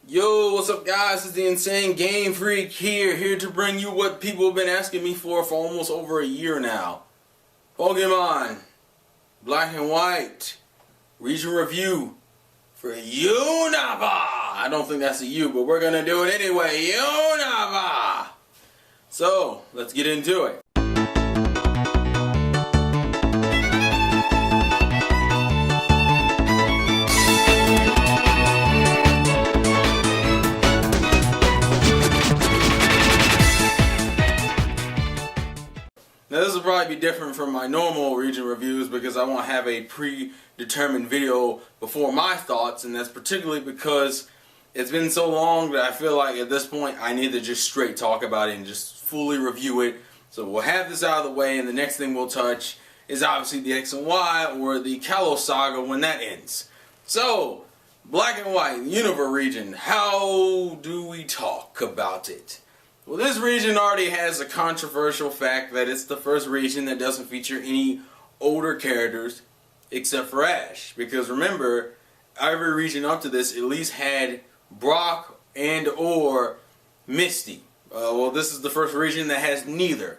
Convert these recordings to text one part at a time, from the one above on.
Yo, what's up guys? It's the Insane Game Freak here to bring you what people have been asking me for almost over a year now. Pokemon Black and White region review for Unova. I don't think that's a U, but we're gonna do it anyway. Unova! So, let's get into it. Now this will probably be different from my normal region reviews because I won't have a predetermined video before my thoughts, and that's particularly because it's been so long that I feel like at this point I need to just straight talk about it and just fully review it. So we'll have this out of the way, and the next thing we'll touch is obviously the X and Y, or the Kalos saga when that ends. So, Black and White, Unova region, how do we talk about it? Well, this region already has a controversial fact that it's the first region that doesn't feature any older characters except for Ash. Because remember, every region up to this at least had Brock and or Misty. Well, this is the first region that has neither.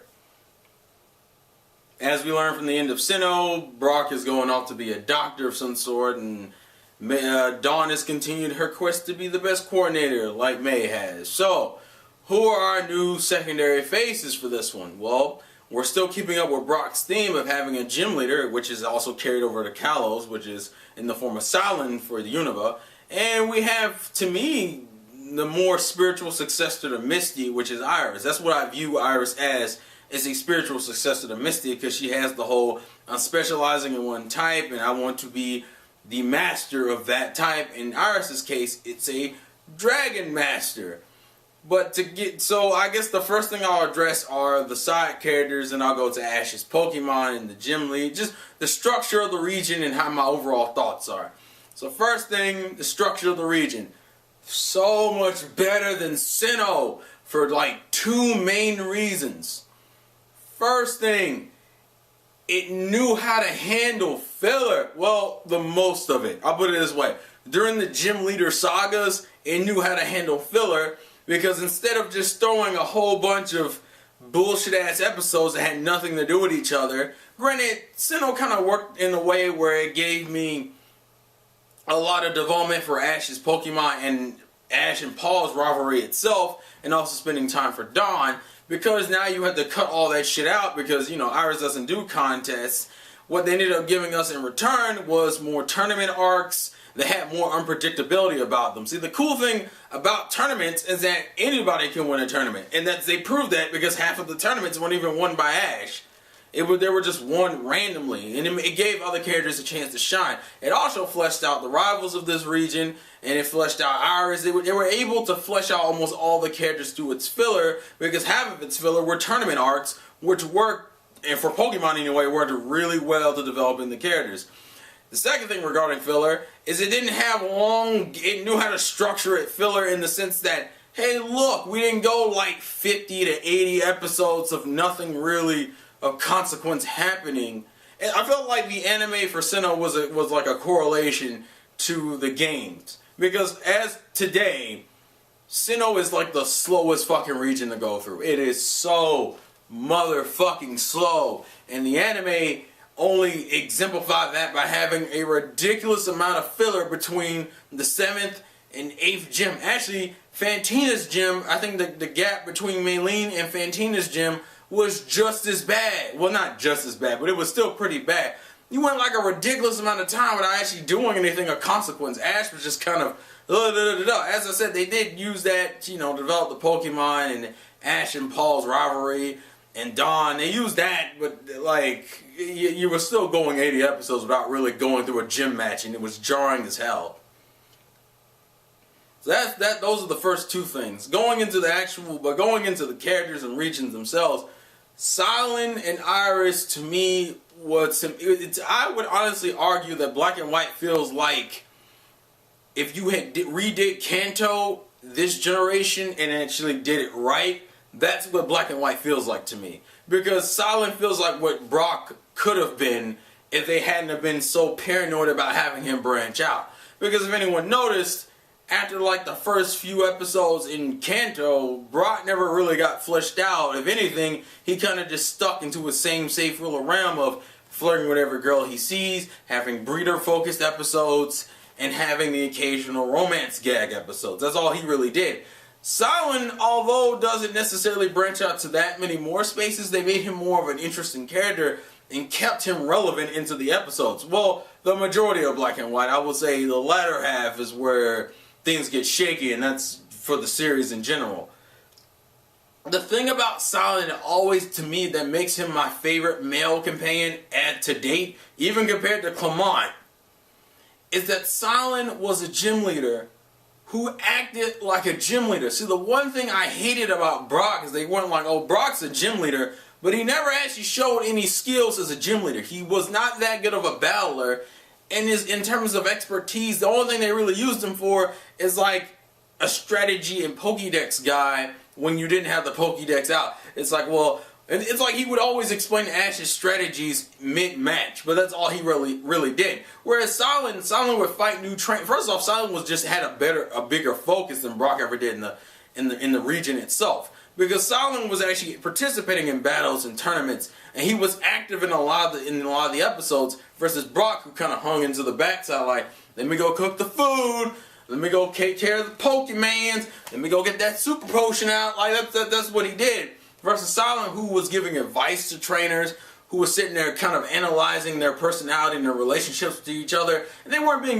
As we learned from the end of Sinnoh, Brock is going off to be a doctor of some sort, and Dawn has continued her quest to be the best coordinator like May has. So, who are our new secondary faces for this one? Well, we're still keeping up with Brock's theme of having a gym leader, which is also carried over to Kalos, which is in the form of Silent for the Unova. And we have, to me, the more spiritual successor to Misty, which is Iris. That's what I view Iris as a spiritual successor to Misty, because she has the whole, I'm specializing in one type, and I want to be the master of that type. In Iris's case, it's a Dragon Master. But so I guess the first thing I'll address are the side characters, and I'll go to Ash's Pokemon and the gym lead, just the structure of the region and how my overall thoughts are. So first thing, the structure of the region. So much better than Sinnoh for like two main reasons. First thing, it knew how to handle filler. Well, the most of it. I'll put it this way. During the gym leader sagas, it knew how to handle filler. Because instead of just throwing a whole bunch of bullshit-ass episodes that had nothing to do with each other, granted, Sinnoh kind of worked in a way where it gave me a lot of development for Ash's Pokemon and Ash and Paul's rivalry itself, and also spending time for Dawn, because now you had to cut all that shit out because, you know, Iris doesn't do contests. What they ended up giving us in return was more tournament arcs that had more unpredictability about them. See, the cool thing about tournaments is that anybody can win a tournament. And that they proved that because half of the tournaments weren't even won by Ash. They were just won randomly. And it gave other characters a chance to shine. It also fleshed out the rivals of this region. And it fleshed out Iris. They were able to flesh out almost all the characters through its filler. Because half of its filler were tournament arcs, which worked, and for Pokemon anyway, worked really well to developing the characters. The second thing regarding filler is it didn't have it knew how to structure it filler in the sense that, hey look, we didn't go like 50 to 80 episodes of nothing really of consequence happening. And I felt like the anime for Sinnoh was like a correlation to the games. Because as today, Sinnoh is like the slowest fucking region to go through. It is so motherfucking slow. And the anime only exemplify that by having a ridiculous amount of filler between the 7th and 8th gym. Actually, Fantina's gym, I think the gap between Maylene and Fantina's gym was just as bad. Well, not just as bad, but it was still pretty bad. You went like a ridiculous amount of time without actually doing anything of consequence. Ash was just kind of As I said, they did use that, you know, develop the Pokemon and Ash and Paul's rivalry. And Dawn, they used that, but like, you were still going 80 episodes without really going through a gym match, and it was jarring as hell. So those are the first two things. Going into the characters and regions themselves, Silent and Iris, to me, I would honestly argue that Black and White feels like if you had redid Kanto this generation and actually did it right, that's what Black and White feels like to me. Because Silent feels like what Brock could have been if they hadn't have been so paranoid about having him branch out. Because if anyone noticed, after like the first few episodes in Kanto, Brock never really got fleshed out. If anything, he kind of just stuck into his same safe little realm of flirting with every girl he sees, having breeder-focused episodes, and having the occasional romance gag episodes. That's all he really did. Silent, although doesn't necessarily branch out to that many more spaces, they made him more of an interesting character and kept him relevant into the episodes. Well, the majority of Black and White, I would say the latter half is where things get shaky, and that's for the series in general. The thing about Silent always, to me, that makes him my favorite male companion to date, even compared to Clement, is that Silent was a gym leader who acted like a gym leader. See, the one thing I hated about Brock is they weren't like, oh, Brock's a gym leader, but he never actually showed any skills as a gym leader. He was not that good of a battler, and in terms of expertise, the only thing they really used him for is like a strategy and Pokédex guy when you didn't have the Pokédex out. It's like, well, it's like he would always explain Ash's strategies mid-match, but that's all he really did. Whereas Silent would fight new train. First off, Silent was just had a bigger focus than Brock ever did in the region itself, because Silent was actually participating in battles and tournaments, and he was active in a lot of the episodes. Versus Brock, who kind of hung into the backside, like, let me go cook the food. Let me go take care of the Pokemans. Let me go get that super potion out. Like that's what he did. Versus Silent, who was giving advice to trainers, who was sitting there kind of analyzing their personality and their relationships to each other. And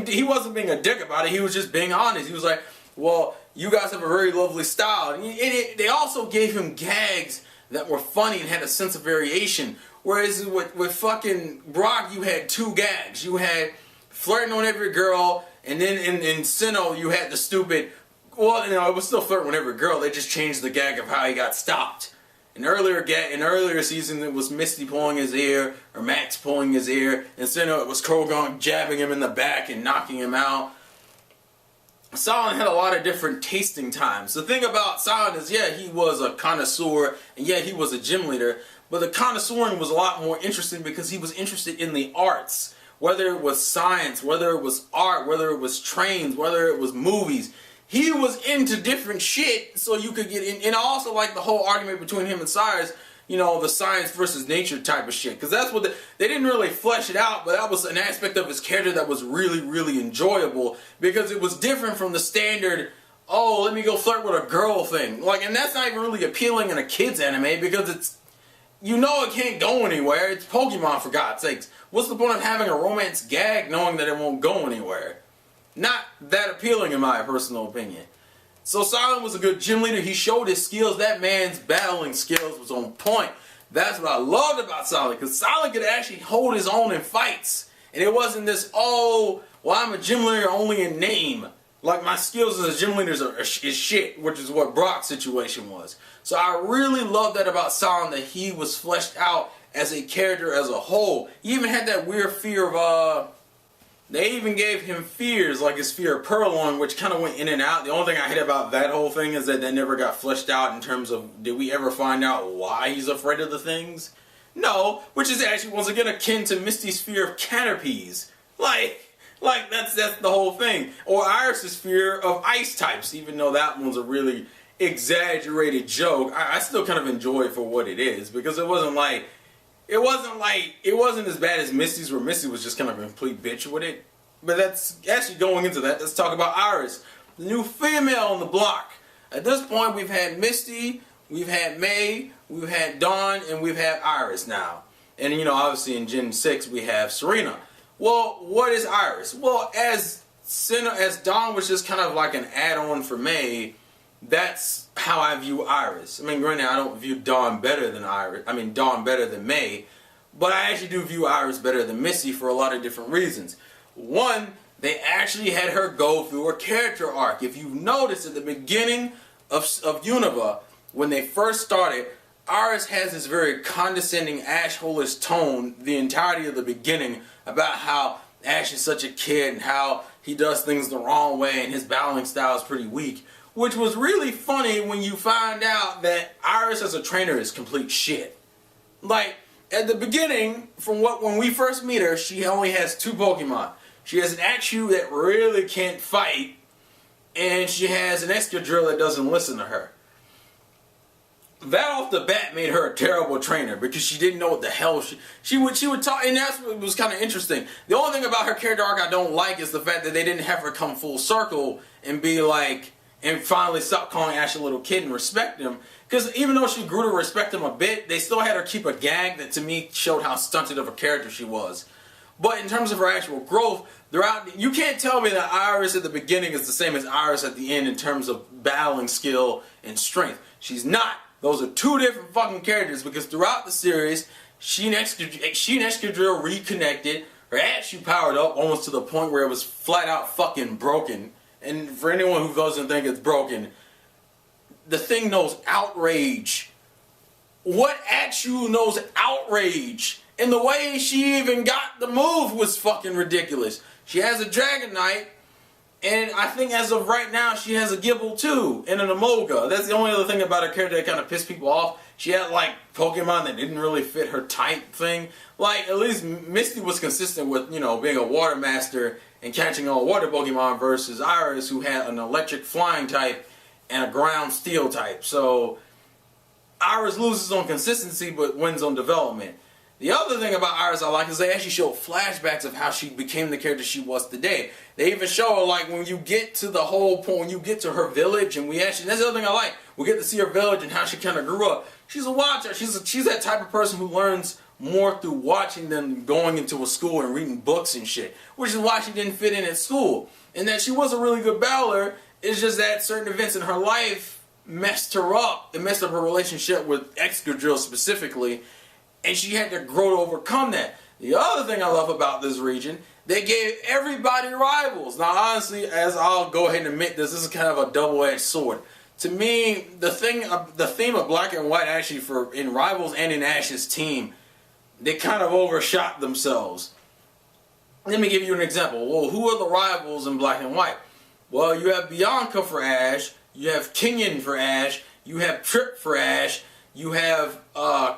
he wasn't being a dick about it. He was just being honest. He was like, well, you guys have a very lovely style. And they also gave him gags that were funny and had a sense of variation. Whereas with fucking Brock, you had two gags. You had flirting on every girl, and then in Sinnoh, you had the stupid, well, it was still flirting with every girl. They just changed the gag of how he got stopped. In earlier season, it was Misty pulling his ear, or Max pulling his ear. In Sinnoh, it was Krogon jabbing him in the back and knocking him out. Silent had a lot of different tasting times. The thing about Silent is, yeah, he was a connoisseur, and yeah, he was a gym leader, but the connoisseuring was a lot more interesting because he was interested in the arts. Whether it was science, whether it was art, whether it was trains, whether it was movies. He was into different shit so you could get in. And I also like the whole argument between him and Cyrus, the science versus nature type of shit. Because that's what they didn't really flesh it out, but that was an aspect of his character that was really, really enjoyable. Because it was different from the standard, oh, let me go flirt with a girl thing. And that's not even really appealing in a kid's anime because it's, it can't go anywhere. It's Pokemon, for God's sakes. What's the point of having a romance gag knowing that it won't go anywhere? Not that appealing in my personal opinion. So Silent was a good gym leader. He showed his skills. That man's battling skills was on point. That's what I loved about Silent, because Silent could actually hold his own in fights. And it wasn't this, oh, well, I'm a gym leader only in name. Like, my skills as a gym leader is shit, which is what Brock's situation was. So I really love that about Silent, that he was fleshed out as a character as a whole. He even had that weird fear of, they even gave him fears, like his fear of Purloin, which kind of went in and out. The only thing I hate about that whole thing is that never got fleshed out in terms of, did we ever find out why he's afraid of the things? No, which is actually, once again, akin to Misty's fear of canopies. Like that's the whole thing. Or Iris' fear of ice types, even though that one's a really exaggerated joke. I still kind of enjoy it for what it is, because it wasn't as bad as Misty's, where Misty was just kind of a complete bitch with it. But that's actually going into that. Let's talk about Iris, the new female on the block. At this point, we've had Misty, we've had May, we've had Dawn, and we've had Iris now. And obviously in Gen 6 we have Serena. Well, what is Iris? Well, as Dawn was just kind of like an add-on for May, that's how I view Iris. I mean, granted, I don't view Dawn better than Dawn better than May, but I actually do view Iris better than Misty for a lot of different reasons. One, they actually had her go through her character arc. If you've noticed at the beginning of Unova, when they first started, Iris has this very condescending, Ash-holish tone the entirety of the beginning about how Ash is such a kid and how he does things the wrong way and his battling style is pretty weak. Which was really funny when you find out that Iris as a trainer is complete shit. Like, at the beginning, when we first meet her, she only has two Pokemon. She has an Axew that really can't fight, and she has an Excadrill that doesn't listen to her. That off the bat made her a terrible trainer because she didn't know what the hell she would talk, and that's what was kind of interesting. The only thing about her character arc I don't like is the fact that they didn't have her come full circle and be like, and finally stop calling Ash a little kid and respect him. Because even though she grew to respect him a bit, they still had her keep a gag that to me showed how stunted of a character she was. But in terms of her actual growth, throughout, you can't tell me that Iris at the beginning is the same as Iris at the end in terms of battling skill and strength. She's not. Those are two different fucking characters because throughout the series, she and Excadrill reconnected. Her Ash powered up almost to the point where it was flat out fucking broken. And for anyone who doesn't think it's broken, the thing knows outrage. What Achu knows outrage? And the way she even got the move was fucking ridiculous. She has a Dragonite, and I think as of right now, she has a Gible too, and an Emolga. That's the only other thing about her character that kind of pissed people off. She had like Pokemon that didn't really fit her type thing. Like, at least Misty was consistent with, you know, being a water master and catching all water Pokemon versus Iris, who had an electric flying type and a ground steel type. So Iris loses on consistency but wins on development. The other thing about Iris I like is they actually show flashbacks of how she became the character she was today. They even show, like, when you get to the whole point, when you get to her village, and that's the other thing I like. We get to see her village and how she kind of grew up. She's a watcher. She's that type of person who learns more through watching than going into a school and reading books and shit. Which is why she didn't fit in at school. And that she was a really good battler. It's just that certain events in her life messed her up. It messed up her relationship with Excadrill specifically. And she had to grow to overcome that. The other thing I love about this region, they gave everybody rivals. Now, honestly, as I'll go ahead and admit this is kind of a double-edged sword. To me, the theme of Black and White actually in Rivals and in Ash's team, they kind of overshot themselves. Let me give you an example. Well, who are the rivals in Black and White? Well, you have Bianca for Ash, you have Kenyon for Ash, you have Trip for Ash, you have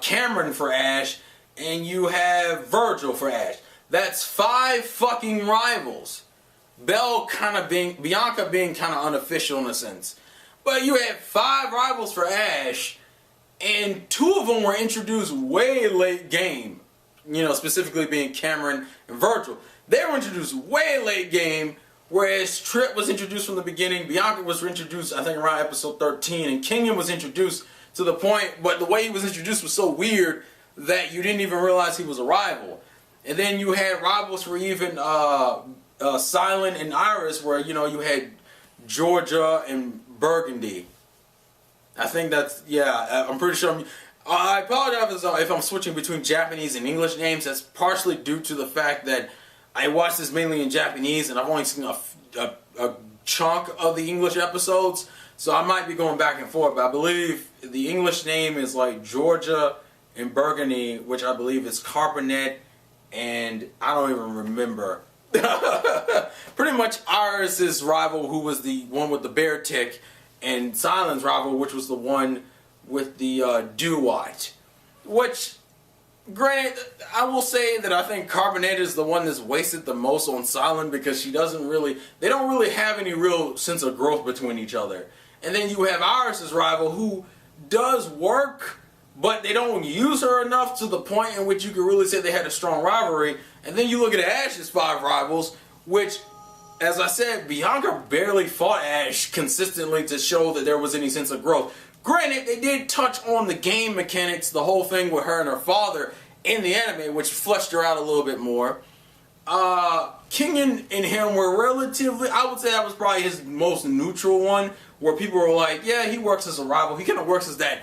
Cameron for Ash, and you have Virgil for Ash. That's 5 fucking rivals. Bianca being kind of unofficial in a sense. But you had 5 rivals for Ash, and 2 of them were introduced way late game. You know, specifically being Cameron and Virgil. They were introduced way late game, whereas Trip was introduced from the beginning, Bianca was introduced, I think, around episode 13, and Kenyon was introduced to the point, but the way he was introduced was so weird that you didn't even realize he was a rival. And then you had rivals for even Silent and Iris, where, you know, you had Georgia and Burgundy. I think that's, yeah, I'm pretty sure. I apologize if I'm switching between Japanese and English names. That's partially due to the fact that I watched this mainly in Japanese, and I've only seen a chunk of the English episodes. So I might be going back and forth, but I believe the English name is like Georgia and Burgundy, which I believe is Carbonet, and I don't even remember. Pretty much Iris's rival, who was the one with the bear tick, and Silent's rival, which was the one with the dew-white. Which, granted, I will say that I think Carbonet is the one that's wasted the most on Silent because they don't really have any real sense of growth between each other. And then you have Iris's rival, who does work, but they don't use her enough to the point in which you could really say they had a strong rivalry. And then you look at Ash's 5 rivals, which, as I said, Bianca barely fought Ash consistently to show that there was any sense of growth. Granted, they did touch on the game mechanics, the whole thing with her and her father in the anime, which fleshed her out a little bit more. Kenyon and him were relatively, I would say that was probably his most neutral one, where people were like, yeah, he works as a rival. He kind of works as that.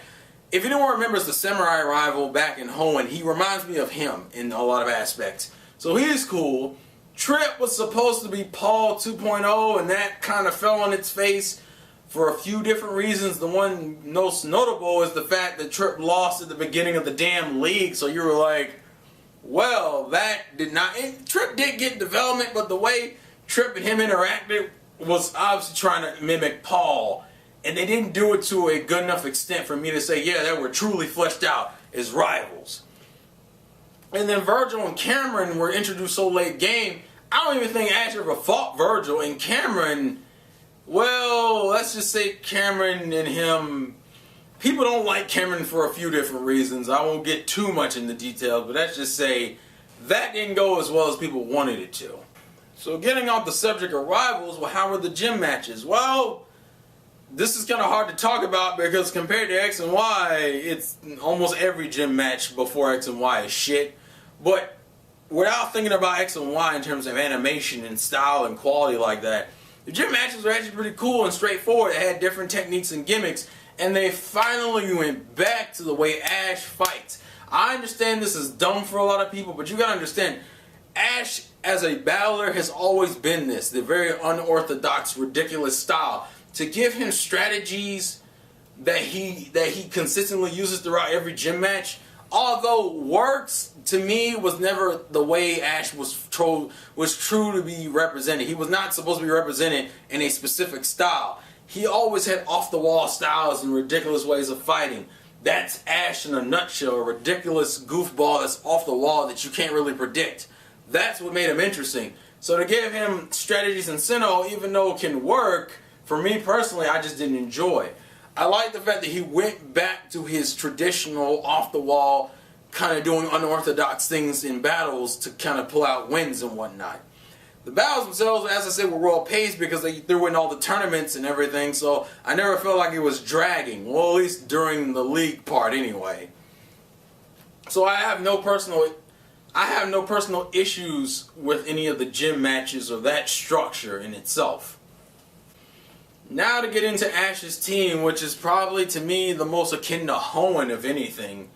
If anyone remembers the samurai rival back in Hoenn, he reminds me of him in a lot of aspects. So he's cool. Trip was supposed to be Paul 2.0, and that kind of fell on its face for a few different reasons. The one most notable is the fact that Trip lost at the beginning of the damn league, so you were like, well, that did not... Trip did get development, but the way Trip and him interacted was obviously trying to mimic Paul, and they didn't do it to a good enough extent for me to say, yeah, they were truly fleshed out as rivals. And then Virgil and Cameron were introduced so late game, I don't even think Ash ever fought Virgil, and Cameron Well, let's just say Cameron and him, people don't like Cameron for a few different reasons. I won't get too much into details, but let's just say that didn't go as well as people wanted it to. So getting off the subject of rivals, well, how were the gym matches? Well, this is kind of hard to talk about because compared to X and Y, it's almost every gym match before X and Y is shit. But without thinking about X and Y in terms of animation and style and quality like that, the gym matches were actually pretty cool and straightforward. They had different techniques and gimmicks, and they finally went back to the way Ash fights. I understand this is dumb for a lot of people, but you gotta understand, Ash as a battler has always been this, the very unorthodox, ridiculous style. To give him strategies that he consistently uses throughout every gym match, although works, to me was never the way Ash was true to be represented. He was not supposed to be represented in a specific style. He always had off-the-wall styles and ridiculous ways of fighting. That's Ash in a nutshell, a ridiculous goofball that's off the wall that you can't really predict. That's what made him interesting. So to give him strategies in Sinnoh, even though it can work, for me personally, I just didn't enjoy. I like the fact that he went back to his traditional, off-the-wall, kind of doing unorthodox things in battles to kind of pull out wins and whatnot. The battles themselves, as I said, were well paced because they threw in all the tournaments and everything, so I never felt like it was dragging. Well, at least during the league part anyway. So I have no personal issues with any of the gym matches or that structure in itself. Now to get into Ash's team, which is probably to me the most akin to Hoenn of anything,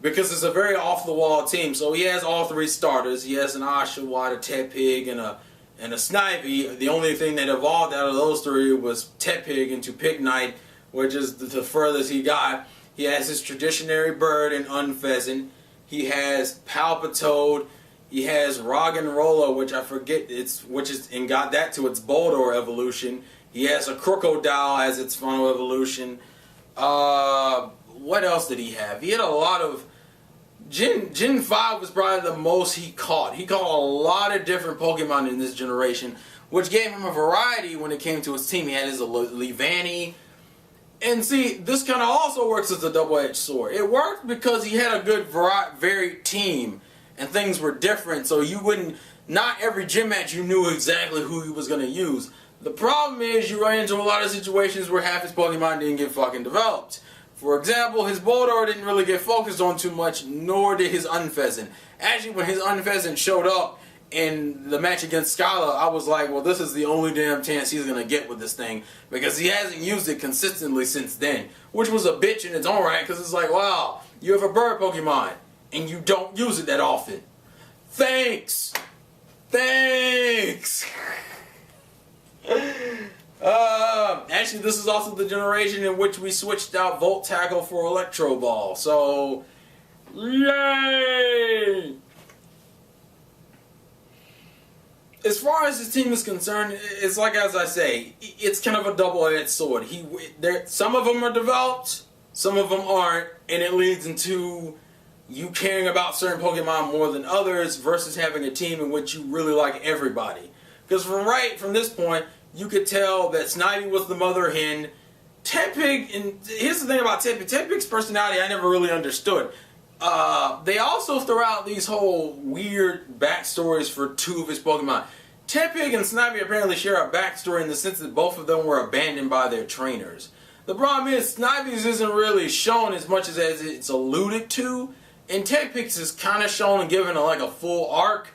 because it's a very off-the-wall team. So he has all three starters. He has an Oshawott, a Tepig, and a Snivy. The only thing that evolved out of those three was Tepig into Pig Knight, which is the furthest he got. He has his Traditionary Bird and Unpheasant. He has Palpitoad. He has Roggenrola, which I forget and got that to its Boldore evolution. He has a Crocodile as its final evolution. What else did he have? He had a lot of... Gen 5 was probably the most he caught. He caught a lot of different Pokemon in this generation, which gave him a variety when it came to his team. He had his Leavanny. And see, this kind of also works as a double-edged sword. It worked because he had a good varied team, and things were different, so you wouldn't... Not every gym match you knew exactly who he was going to use. The problem is you run into a lot of situations where half his Pokemon didn't get fucking developed. For example, his Boldore didn't really get focused on too much, nor did his Unpheasant. Actually, when his Unpheasant showed up in the match against Skyla, I was like, well, this is the only damn chance he's going to get with this thing, because he hasn't used it consistently since then, which was a bitch in its own right, because it's like, wow, you have a bird Pokemon, and you don't use it that often. Thanks! Thanks! Actually, this is also the generation in which we switched out Volt Tackle for Electro Ball. So, yay! As far as his team is concerned, it's like as I say, it's kind of a double-edged sword. Some of them are developed, some of them aren't, and it leads into you caring about certain Pokemon more than others versus having a team in which you really like everybody. Because from this point, you could tell that Snivy was the mother hen. Tepig, and here's the thing about Tepig. Tepig's personality I never really understood. They also throw out these whole weird backstories for two of his Pokemon. Tepig and Snivy apparently share a backstory in the sense that both of them were abandoned by their trainers. The problem is Snivy's isn't really shown as much as it's alluded to, and Tepig's is kind of shown and given like a full arc.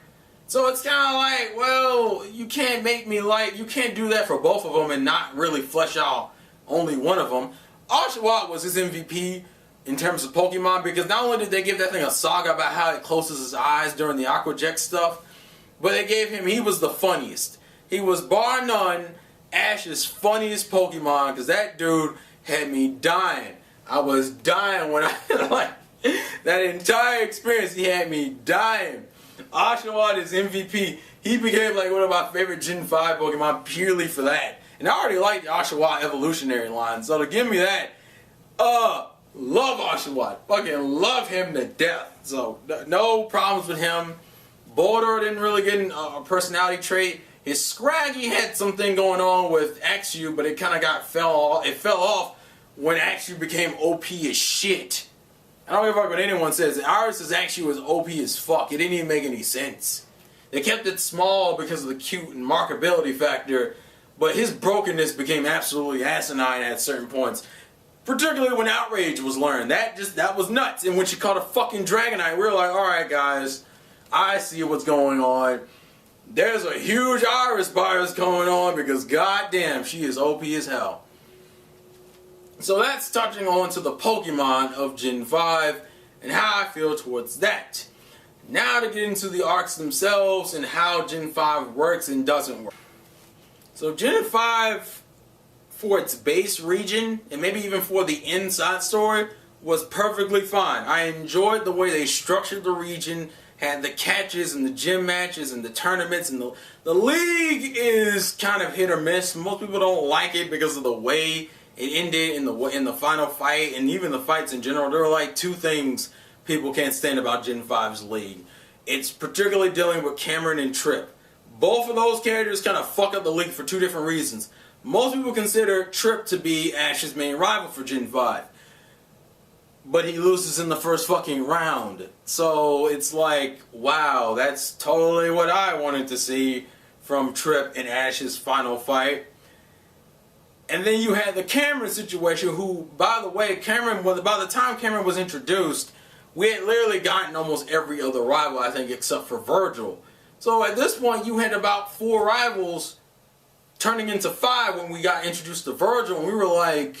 So it's kind of like, well, you can't do that for both of them and not really flesh out only one of them. Oshawott was his MVP in terms of Pokemon because not only did they give that thing a saga about how it closes his eyes during the Aquajet stuff, but they gave him, he was the funniest. He was bar none Ash's funniest Pokemon because that dude had me dying. I was dying when that entire experience, he had me dying. Oshawott is MVP. He became like one of my favorite Gen 5 Pokemon purely for that. And I already like the Oshawott evolutionary line, so to give me that, love Oshawott. Fucking love him to death. So no problems with him. Boldore didn't really get a personality trait. His Scraggy had something going on with Axu, but it kind of fell off when Axu became OP as shit. I don't give a fuck what anyone says. Iris's Axu was OP as fuck. It didn't even make any sense. They kept it small because of the cute and markability factor, but his brokenness became absolutely asinine at certain points. Particularly when Outrage was learned. That was nuts. And when she caught a fucking Dragonite, we were like, alright guys, I see what's going on. There's a huge Iris bias going on because goddamn, she is OP as hell. So that's touching on to the Pokemon of Gen 5 and how I feel towards that. Now to get into the arcs themselves and how Gen 5 works and doesn't work. So Gen 5, for its base region, and maybe even for the inside story, was perfectly fine. I enjoyed the way they structured the region, had the catches and the gym matches and the tournaments, and the league is kind of hit or miss. Most people don't like it because of the way it ended in the final fight, and even the fights in general. There are like two things people can't stand about Gen 5's league. It's particularly dealing with Cameron and Trip. Both of those characters kind of fuck up the league for two different reasons. Most people consider Trip to be Ash's main rival for Gen 5. But he loses in the first fucking round. So it's like, wow, that's totally what I wanted to see from Trip in Ash's final fight. And then you had the Cameron situation, who, by the way, by the time Cameron was introduced, we had literally gotten almost every other rival, I think, except for Virgil. So at this point, you had about 4 rivals turning into 5 when we got introduced to Virgil, and we were like,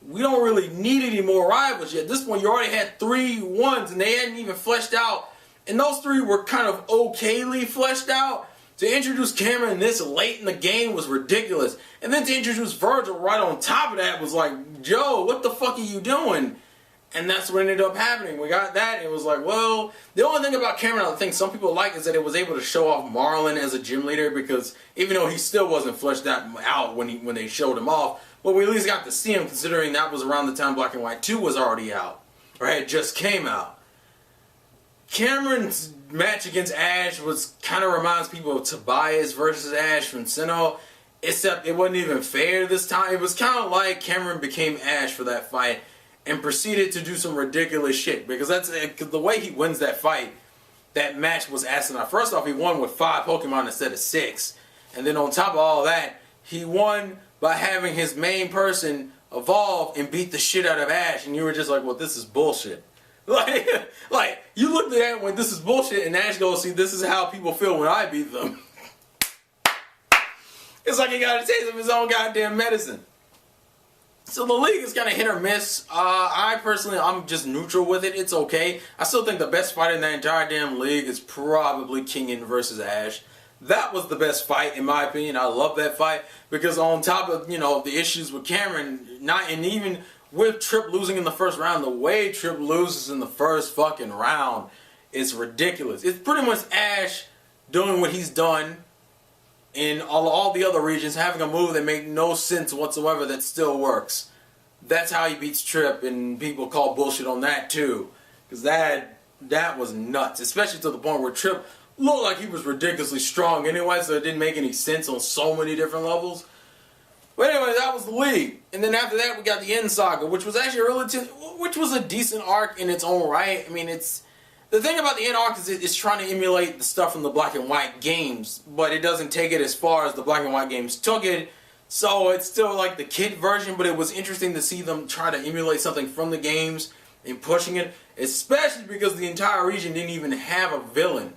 we don't really need any more rivals yet. At this point, you already had 3 ones, and they hadn't even fleshed out. And those 3 were kind of okayly fleshed out. To introduce Cameron this late in the game was ridiculous. And then to introduce Virgil right on top of that was like, Joe, what the fuck are you doing? And that's what ended up happening. We got that, and it was like, well, the only thing about Cameron I think some people like is that it was able to show off Marlon as a gym leader, because even though he still wasn't fleshed out when they showed him off, but we at least got to see him, considering that was around the time Black and White 2 was already out, or had just came out. Cameron's match against Ash kind of reminds people of Tobias versus Ash from Sinnoh, except it wasn't even fair this time. It was kind of like Cameron became Ash for that fight and proceeded to do some ridiculous shit, because cause the way he wins that fight, that match was asinine. First off, he won with 5 Pokemon instead of 6, and then on top of all that, he won by having his main person evolve and beat the shit out of Ash, and you were just like, well, this is bullshit. Like, you looked at that and went, this is bullshit, and Ash goes, see, this is how people feel when I beat them. It's like he got a taste of his own goddamn medicine. So the league is kind of hit or miss. I personally, I'm just neutral with it. It's okay. I still think the best fight in that entire damn league is probably Kingin versus Ash. That was the best fight, in my opinion. I love that fight, because on top of, the issues with Cameron, and even with Trip losing in the first round, the way Trip loses in the first fucking round is ridiculous. It's pretty much Ash doing what he's done in all the other regions, having a move that made no sense whatsoever that still works. That's how he beats Trip, and people call bullshit on that too. Because that was nuts, especially to the point where Trip looked like he was ridiculously strong anyway, so it didn't make any sense on so many different levels. But anyway, that was the league. And then after that, we got the End Saga, which was actually which was a decent arc in its own right. I mean, the thing about the End arc is it's trying to emulate the stuff from the Black and White games, but it doesn't take it as far as the Black and White games took it. So it's still like the kid version, but it was interesting to see them try to emulate something from the games and pushing it, especially because the entire region didn't even have a villain.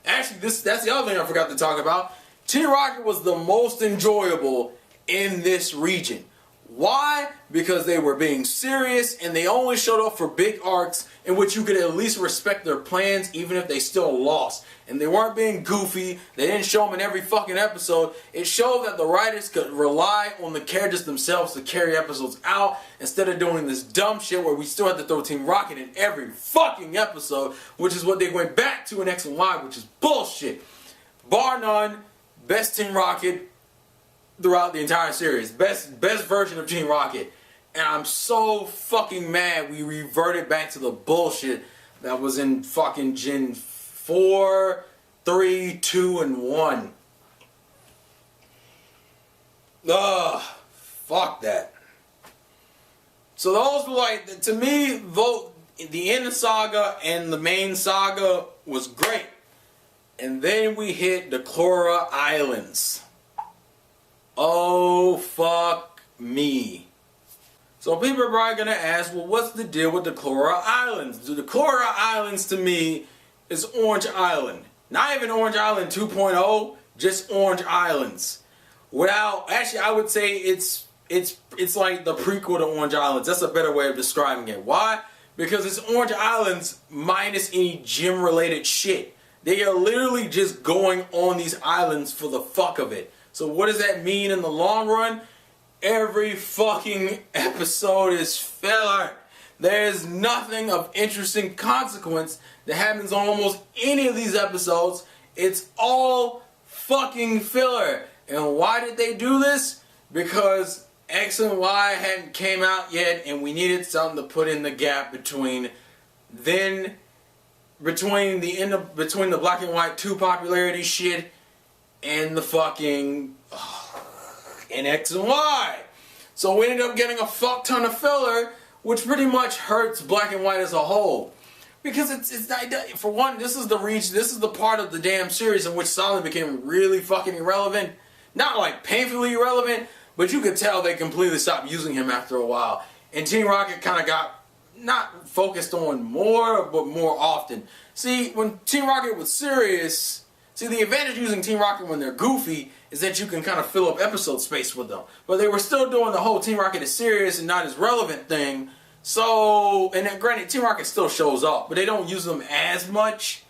Actually, that's the other thing I forgot to talk about. Team Rocket was the most enjoyable in this region. Why? Because they were being serious, and they only showed up for big arcs in which you could at least respect their plans even if they still lost. And they weren't being goofy. They didn't show them in every fucking episode. It showed that the writers could rely on the characters themselves to carry episodes out, instead of doing this dumb shit where we still had to throw Team Rocket in every fucking episode, which is what they went back to in X and Y, which is bullshit. Bar none, best Team Rocket throughout the entire series. Best version of Team Rocket. And I'm so fucking mad we reverted back to the bullshit that was in fucking Gen 4, 3, 2, and 1. Ugh, fuck that. So those were like, to me, the end saga and the main saga was great. And then we hit the Chlora Islands. Oh, fuck me. So people are probably going to ask, well, what's the deal with the Chlora Islands? The Chlora Islands, to me, is Orange Island. Not even Orange Island 2.0, just Orange Islands. Actually, I would say it's like the prequel to Orange Islands. That's a better way of describing it. Why? Because it's Orange Islands minus any gym-related shit. They are literally just going on these islands for the fuck of it. So what does that mean in the long run? Every fucking episode is filler. There is nothing of interesting consequence that happens on almost any of these episodes. It's all fucking filler. And why did they do this? Because X and Y hadn't came out yet, and we needed something to put in the gap between the black and white 2 popularity shit and the fucking and X and Y. So we ended up getting a fuck ton of filler, which pretty much hurts black and white as a whole. Because it's not, for one, this is the part of the damn series in which Solid became really fucking irrelevant. Not like painfully irrelevant, but you could tell they completely stopped using him after a while. And Team Rocket kind of got not focused on more, but more often. See, when Team Rocket was serious, the advantage using Team Rocket when they're goofy is that you can kind of fill up episode space with them. But they were still doing the whole Team Rocket is serious and not as relevant thing. So, and then granted, Team Rocket still shows up, but they don't use them as much,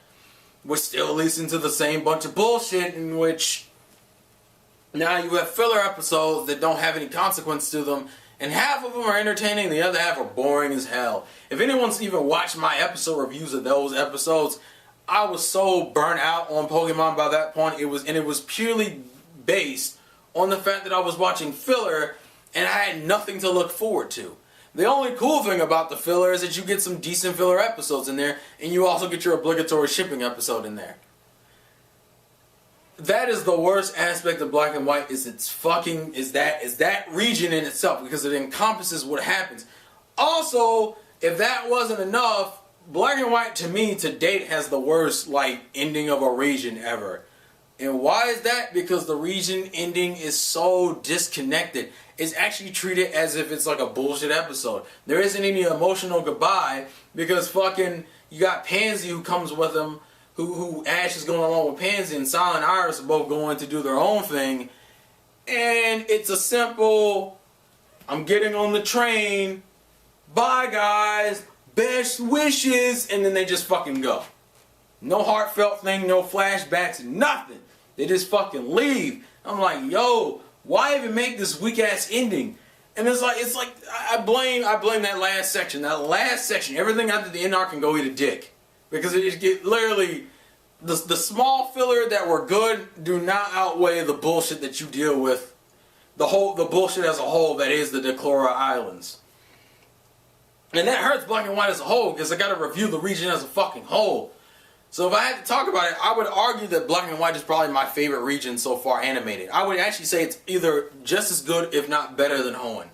which still leads into the same bunch of bullshit in which now you have filler episodes that don't have any consequence to them, and half of them are entertaining, the other half are boring as hell. If anyone's even watched my episode reviews of those episodes, I was so burnt out on Pokemon by that point. It was purely based on the fact that I was watching filler and I had nothing to look forward to. The only cool thing about the filler is that you get some decent filler episodes in there, and you also get your obligatory shipping episode in there. That is the worst aspect of Black and White, is that region in itself, because it encompasses what happens. Also, if that wasn't enough, Black and White to me to date has the worst ending of a region ever. And why is that? Because the region ending is so disconnected. It's actually treated as if it's like a bullshit episode. There isn't any emotional goodbye, because fucking you got Pansy who comes with him, who Ash is going along with Pansy, and Silent Iris are both going to do their own thing. And it's a simple, I'm getting on the train, bye guys, best wishes, and then they just fucking go. No heartfelt thing, no flashbacks, nothing. They just fucking leave. I'm like, yo, why even make this weak ass ending? And it's like I blame that last section. That last section, everything after the end arc can go eat a dick. Because it get literally the small filler that were good do not outweigh the bullshit that you deal with. The bullshit as a whole that is the Declora Islands. And that hurts Black and White as a whole, because I gotta review the region as a fucking whole. So if I had to talk about it, I would argue that Black and White is probably my favorite region so far animated. I would actually say it's either just as good, if not better, than Hoenn.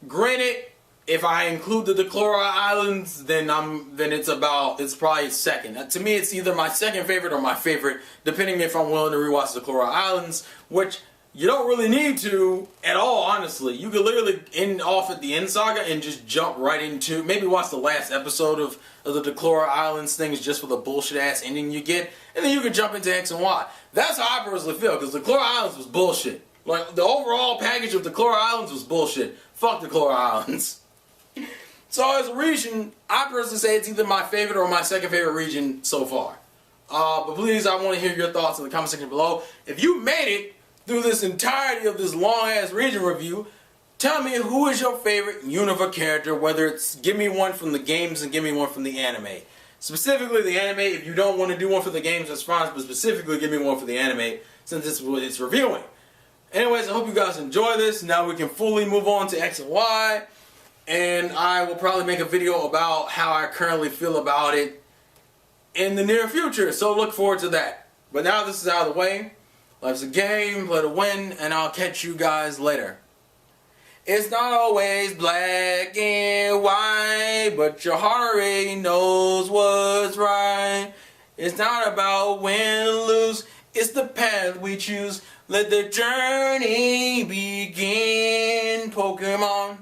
Granted, if I include the Declora Islands, then it's probably second. To me, it's either my second favorite or my favorite, depending if I'm willing to rewatch the Declora Islands, which you don't really need to at all, honestly. You could literally end off at the end saga and just jump right into, maybe watch the last episode of the Declora Islands things just for the bullshit ass ending you get, and then you could jump into X and Y. That's how I personally feel, because the Declora Islands was bullshit. Like, the overall package of the Declora Islands was bullshit. Fuck the Declora Islands. So as a region, I personally say it's either my favorite or my second favorite region so far. But please, I want to hear your thoughts in the comment section below. If you made it through this entirety of this long-ass region review, tell me who is your favorite Unova character, whether it's give me one from the games and give me one from the anime. Specifically the anime. If you don't want to do one for the games, that's fine, but specifically give me one for the anime, since this is what it's reviewing. Anyways, I hope you guys enjoy this. Now we can fully move on to X and Y, and I will probably make a video about how I currently feel about it in the near future, so look forward to that. But now this is out of the way, Life's a game, play to win, and I'll catch you guys later. It's not always black and white, but your heart already knows what's right. It's not about win and lose, it's the path we choose. Let the journey begin, Pokemon.